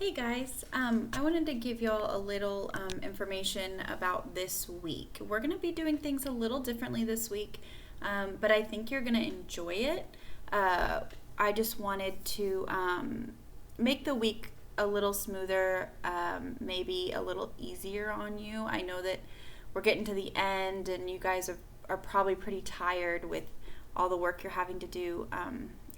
Hey guys, I wanted to give y'all a little information about this week. We're going to be doing things a little differently this week, but I think you're going to enjoy it. Uh, I just wanted to make the week a little smoother, maybe a little easier on you. I know that we're getting to the end and you guys are probably pretty tired with all the work you're having to do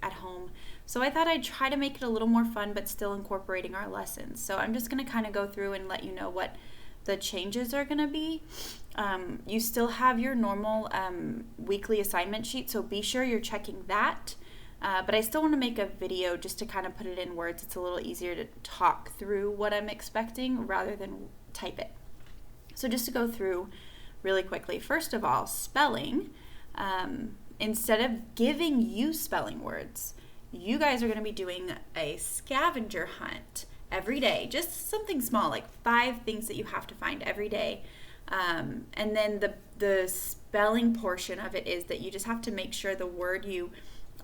at home. So I thought I'd try to make it a little more fun, but still incorporating our lessons. So I'm just going to kind of go through and let you know what the changes are going to be. You still have your normal weekly assignment sheet, so be sure you're checking that. But I still want to make a video just to kind of put it in words. It's a little easier to talk through what I'm expecting rather than type it. So just to go through really quickly. First of all, spelling. Instead of giving you spelling words, you guys are going to be doing a scavenger hunt every day. Just something small, like 5 things that you have to find every day. And then the spelling portion of it is that you just have to make sure the word you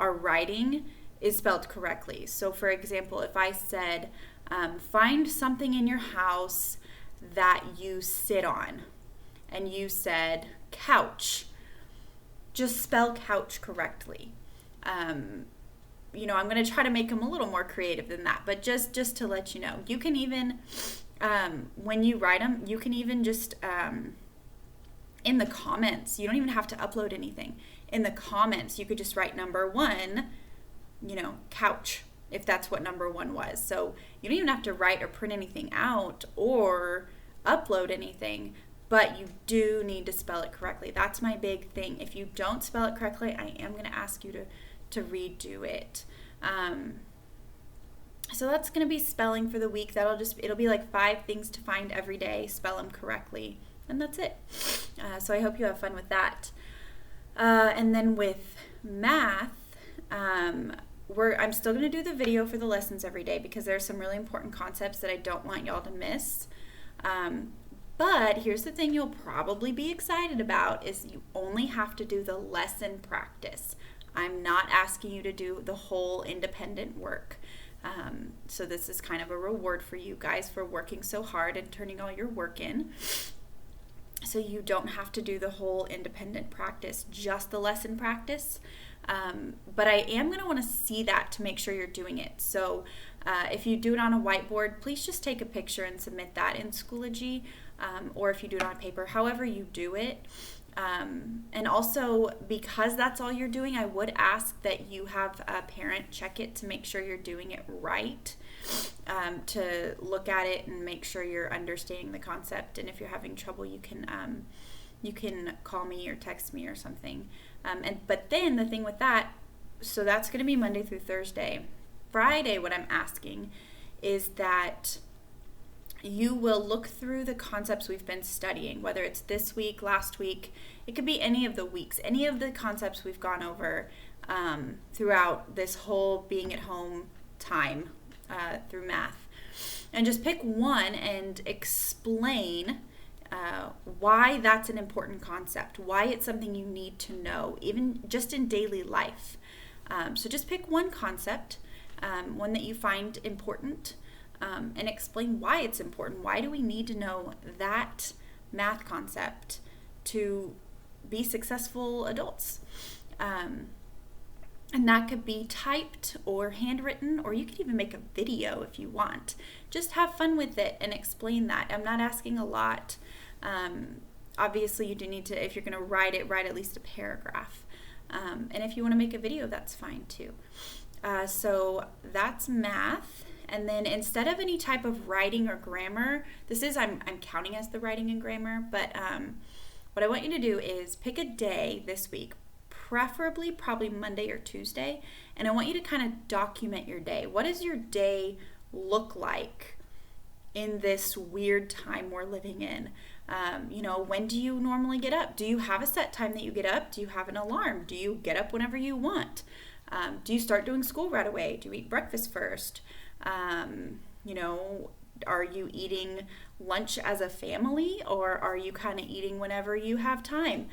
are writing is spelled correctly. So for example, if I said, find something in your house that you sit on, and you said couch, just spell couch correctly. I'm going to try to make them a little more creative than that, but just to let you know, you can even, when you write them, you can even just, in the comments, you don't even have to upload anything. In the comments, you could just write number 1, couch, if that's what number 1 was. So you don't even have to write or print anything out or upload anything, but you do need to spell it correctly. That's my big thing. If you don't spell it correctly, I am going to ask you to redo it. So that's going to be spelling for the week. It'll be like 5 things to find every day, spell them correctly, and that's it. So I hope you have fun with that. And then with math, I'm still going to do the video for the lessons every day because there are some really important concepts that I don't want y'all to miss. But here's the thing you'll probably be excited about is you only have to do the lesson practice. I'm not asking you to do the whole independent work. So this is kind of a reward for you guys for working so hard and turning all your work in. So you don't have to do the whole independent practice, just the lesson practice. But I am going to want to see that to make sure you're doing it. So if you do it on a whiteboard, please just take a picture and submit that in Schoology. Or if you do it on paper, however you do it. And also, because that's all you're doing, I would ask that you have a parent check it to make sure you're doing it right, to look at it and make sure you're understanding the concept. And if you're having trouble, you can call me or text me or something. But then the thing with that, so that's going to be Monday through Thursday. Friday, what I'm asking is that you will look through the concepts we've been studying, whether it's this week, last week, it could be any of the weeks, any of the concepts we've gone over throughout this whole being at home time through math. And just pick one and explain why that's an important concept, why it's something you need to know, even just in daily life. So just pick one concept, one that you find important, and explain why it's important. Why do we need to know that math concept to be successful adults? And that could be typed or handwritten, or you could even make a video if you want. Just have fun with it and explain that. I'm not asking a lot. Obviously, you do need to, if you're going to write at least a paragraph. And if you want to make a video, that's fine too. So that's math. And then instead of any type of writing or grammar, I'm counting as the writing and grammar, but what I want you to do is pick a day this week, preferably probably Monday or Tuesday, and I want you to kind of document your day. What does your day look like in this weird time we're living in? When do you normally get up? Do you have a set time that you get up? Do you have an alarm? Do you get up whenever you want? Do you start doing school right away? Do you eat breakfast first? Are you eating lunch as a family, or are you kind of eating whenever you have time?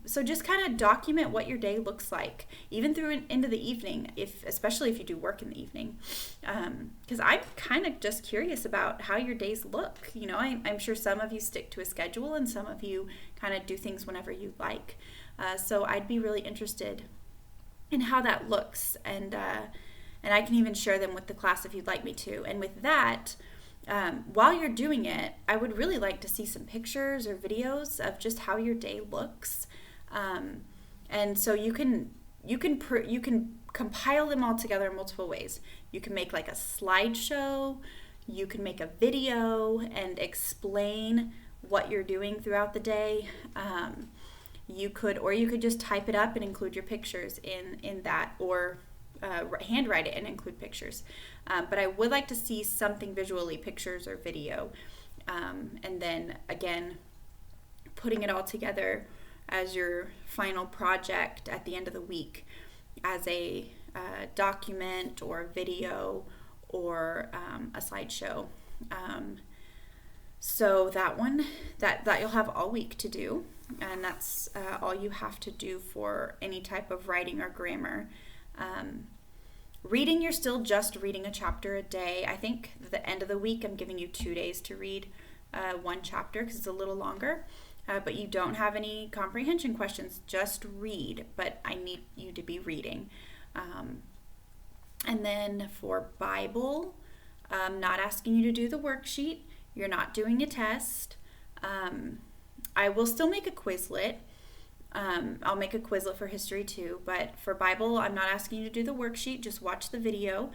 So just kind of document what your day looks like, even through into the evening, especially if you do work in the evening. Because I'm kind of just curious about how your days look. I'm sure some of you stick to a schedule and some of you kind of do things whenever you like. So I'd be really interested in how that looks, and I can even share them with the class if you'd like me to. And with that, while you're doing it, I would really like to see some pictures or videos of just how your day looks. And so you can compile them all together in multiple ways. You can make like a slideshow, you can make a video and explain what you're doing throughout the day. You could just type it up and include your pictures in that, or handwrite it and include pictures. But I would like to see something visually, pictures or video. And then again, putting it all together as your final project at the end of the week as a document or video or a slideshow. So that one, that you'll have all week to do. And that's all you have to do for any type of writing or grammar. Reading, you're still just reading a chapter a day. I think at the end of the week, I'm giving you 2 days to read one chapter because it's a little longer. But you don't have any comprehension questions. Just read, but I need you to be reading. And then for Bible, I'm not asking you to do the worksheet. You're not doing a test. I will still make a Quizlet. I'll make a Quizlet for history too, but for Bible, I'm not asking you to do the worksheet. Just watch the video,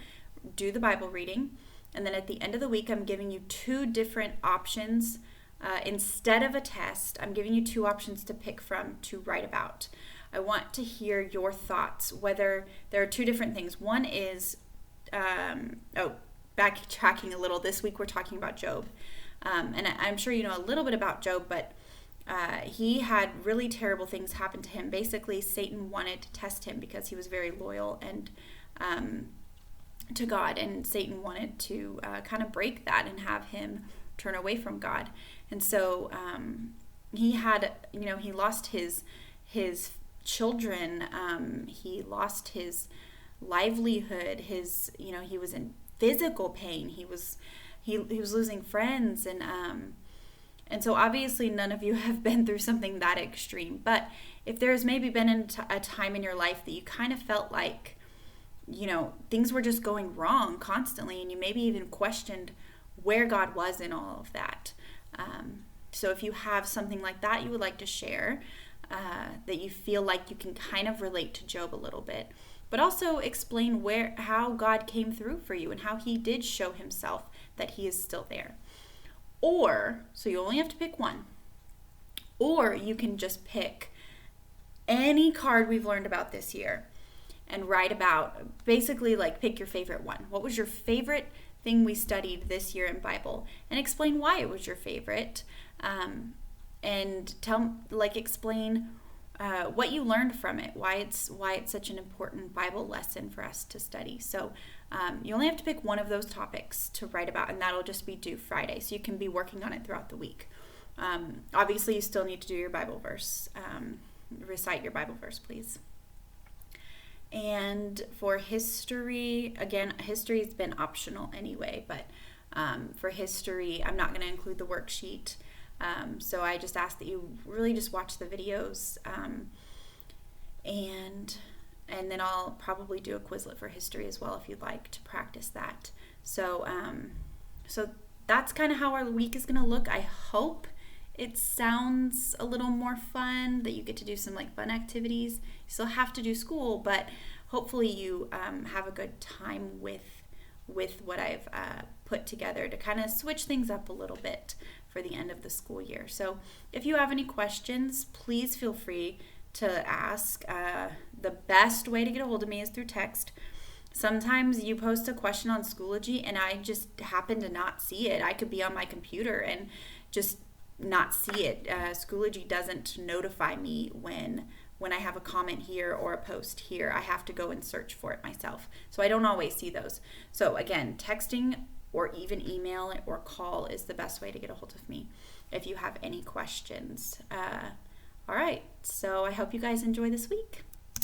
do the Bible reading, and then at the end of the week, I'm giving you 2 different options. Instead of a test, I'm giving you 2 options to pick from to write about. I want to hear your thoughts, whether there are 2 different things. One is, backtracking a little, this week we're talking about Job. And I'm sure you know a little bit about Job, but he had really terrible things happen to him. Basically, Satan wanted to test him because he was very loyal and to God, and Satan wanted to kind of break that and have him turn away from God. And so he had, he lost his children, he lost his livelihood, he was in physical pain, he was losing friends, and so obviously none of you have been through something that extreme. But if there's maybe been a time in your life that you kind of felt like, things were just going wrong constantly, and you maybe even questioned where God was in all of that. So if you have something like that you would like to share, that you feel like you can kind of relate to Job a little bit, but also explain how God came through for you and how he did show himself that he is still there. Or, so you only have to pick one, or you can just pick any card we've learned about this year and write about, basically like pick your favorite one. What was your favorite thing we studied this year in Bible, and explain why it was your favorite, and explain what you learned from it, why it's such an important Bible lesson for us to study. So you only have to pick one of those topics to write about, and that'll just be due Friday, so you can be working on it throughout the week. Obviously, you still need to do your Bible verse. Recite your Bible verse, please. And for history, again, history has been optional anyway, but for history, I'm not going to include the worksheet. So I just ask that you really just watch the videos, and then I'll probably do a Quizlet for history as well if you'd like to practice that. So that's kind of how our week is going to look. I hope it sounds a little more fun, that you get to do some fun activities. You still have to do school, but hopefully you have a good time with what I've put together to kind of switch things up a little bit for the end of the school year. So if you have any questions, please feel free to ask. The best way to get a hold of me is through text. Sometimes you post a question on Schoology and I just happen to not see it. I could be on my computer and just not see it. Schoology doesn't notify me when I have a comment here or a post here. I have to go and search for it myself. So I don't always see those. So again, texting or even email or call is the best way to get a hold of me if you have any questions. All right, so I hope you guys enjoy this week.